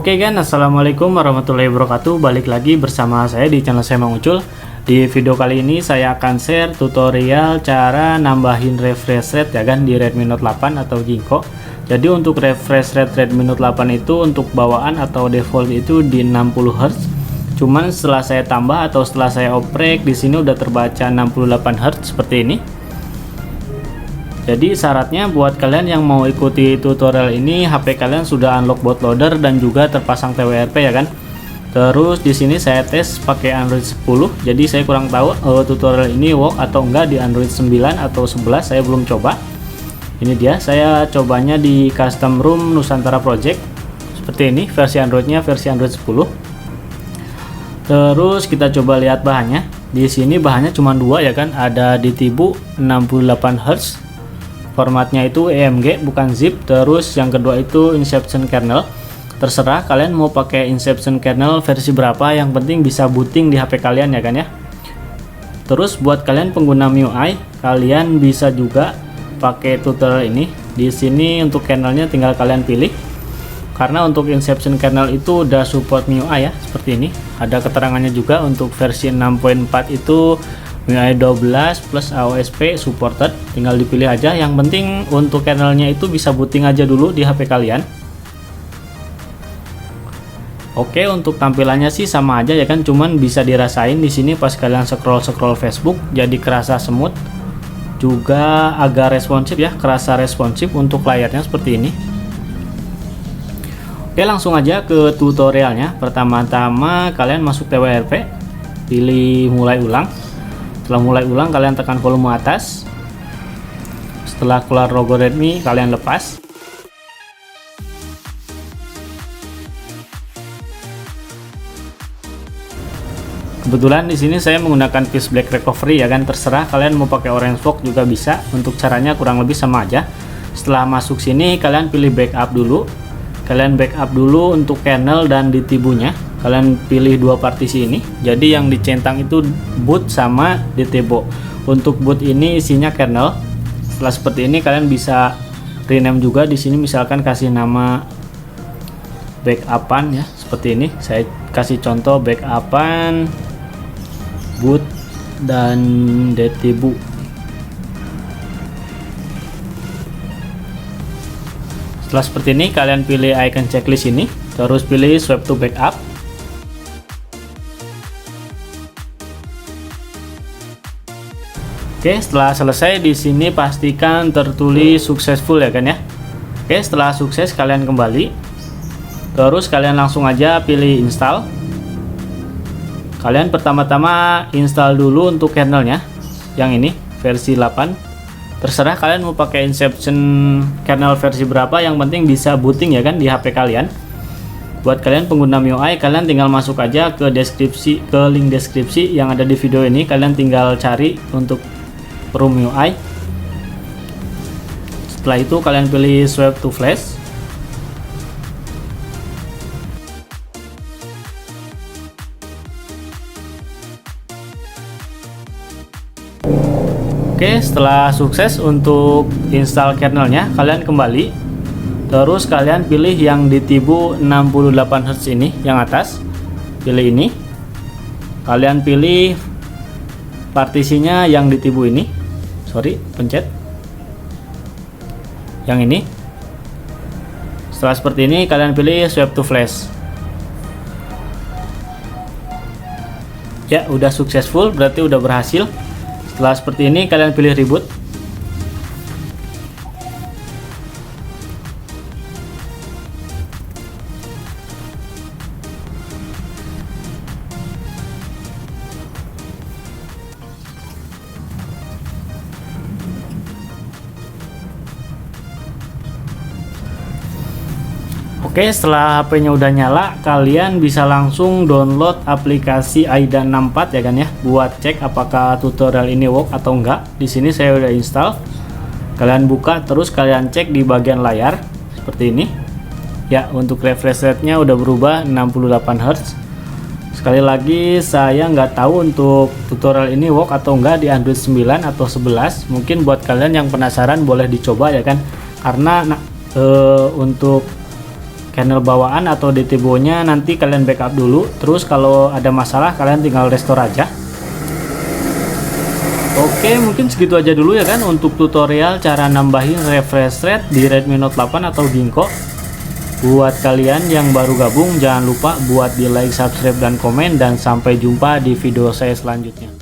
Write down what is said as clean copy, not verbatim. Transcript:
Oke kan, assalamualaikum warahmatullahi wabarakatuh. Balik lagi bersama saya di channel saya Mang Ucul. Di video kali ini saya akan share tutorial cara nambahin refresh rate ya kan di Redmi Note 8 atau Ginkgo. Jadi untuk refresh rate Redmi Note 8 itu untuk bawaan atau default itu di 60 Hz. Cuman setelah saya tambah atau setelah saya oprek di sini udah terbaca 68 Hz seperti ini. Jadi syaratnya buat kalian yang mau ikuti tutorial ini HP kalian sudah unlock bootloader dan juga terpasang TWRP ya kan. Terus di sini saya tes pakai Android 10. Jadi saya kurang tahu tutorial ini work atau enggak di Android 9 atau 11, saya belum coba. Ini dia, saya cobanya di custom room Nusantara Project. Seperti ini versi Androidnya, versi Android 10. Terus kita coba lihat bahannya. Di sini bahannya cuma dua ya kan, ada di Tibu 68 Hz. Formatnya itu EMG bukan zip. Terus yang kedua itu Inception kernel. Terserah kalian mau pakai Inception kernel versi berapa, yang penting bisa booting di HP kalian ya kan ya. Terus buat kalian pengguna MIUI, kalian bisa juga pakai tutorial ini. Di sini untuk kernelnya tinggal kalian pilih. Karena untuk Inception kernel itu udah support MIUI ya, seperti ini. Ada keterangannya juga untuk versi 6.4 itu MIUI 12 plus AOSP supported, tinggal dipilih aja. Yang penting untuk kernelnya itu bisa booting aja dulu di HP kalian. Oke, untuk tampilannya sih sama aja ya kan, cuman bisa dirasain di sini pas kalian scroll Facebook jadi kerasa smooth, juga agak responsif ya, kerasa responsif untuk layarnya seperti ini. Oke, langsung aja ke tutorialnya. Pertama-tama kalian masuk TWRP, pilih mulai ulang. Setelah mulai ulang kalian tekan volume atas. Setelah keluar logo Redmi kalian lepas. Kebetulan di sini saya menggunakan Pitch Black Recovery ya kan, terserah kalian mau pakai Orange Fog juga bisa. Untuk caranya kurang lebih sama aja. Setelah masuk sini kalian pilih backup dulu. Kalian backup dulu untuk kernel dan di tibunya. Kalian pilih dua partisi ini. Jadi yang dicentang itu boot sama DTBO. Untuk boot ini isinya kernel. Setelah seperti ini kalian bisa rename juga di sini, misalkan kasih nama backupan ya, seperti ini. Saya kasih contoh backupan boot dan DTBO. Setelah seperti ini kalian pilih icon checklist ini, terus pilih swap to backup. Oke, setelah selesai di sini pastikan tertulis successful ya kan ya. Oke, setelah sukses kalian kembali. Terus kalian langsung aja pilih install. Kalian pertama-tama install dulu untuk kernelnya. Yang ini versi 8. Terserah kalian mau pakai Inception kernel versi berapa, yang penting bisa booting ya kan di HP kalian. Buat kalian pengguna MIUI, kalian tinggal masuk aja ke deskripsi, ke link deskripsi yang ada di video ini. Kalian tinggal cari untuk room MIUI. Setelah itu kalian pilih swap to flash. Oke, setelah sukses untuk install kernelnya, kalian kembali. Terus kalian pilih yang di Tibu 68 Hz ini, yang atas. Pilih ini. Kalian pilih partisinya yang di Tibu ini. Sorry, pencet. Yang ini. Setelah seperti ini kalian pilih swap to flash. Ya, udah successful, berarti udah berhasil. Setelah seperti ini kalian pilih reboot. Oke, setelah HP-nya udah nyala, kalian bisa langsung download aplikasi AIDA 64 ya kan ya, buat cek apakah tutorial ini work atau enggak. Di sini saya udah install. Kalian buka, terus kalian cek di bagian layar seperti ini. Ya, untuk refresh rate-nya udah berubah 68 Hz. Sekali lagi saya nggak tahu untuk tutorial ini work atau enggak di Android 9 atau 11. Mungkin buat kalian yang penasaran boleh dicoba ya kan, karena untuk kernel bawaan atau DTBO-nya nanti kalian backup dulu, terus kalau ada masalah kalian tinggal restore aja. Oke, mungkin segitu aja dulu ya kan untuk tutorial cara nambahin refresh rate di Redmi Note 8 atau Ginkgo. Buat kalian yang baru gabung, jangan lupa buat di like, subscribe, dan komen, dan sampai jumpa di video saya selanjutnya.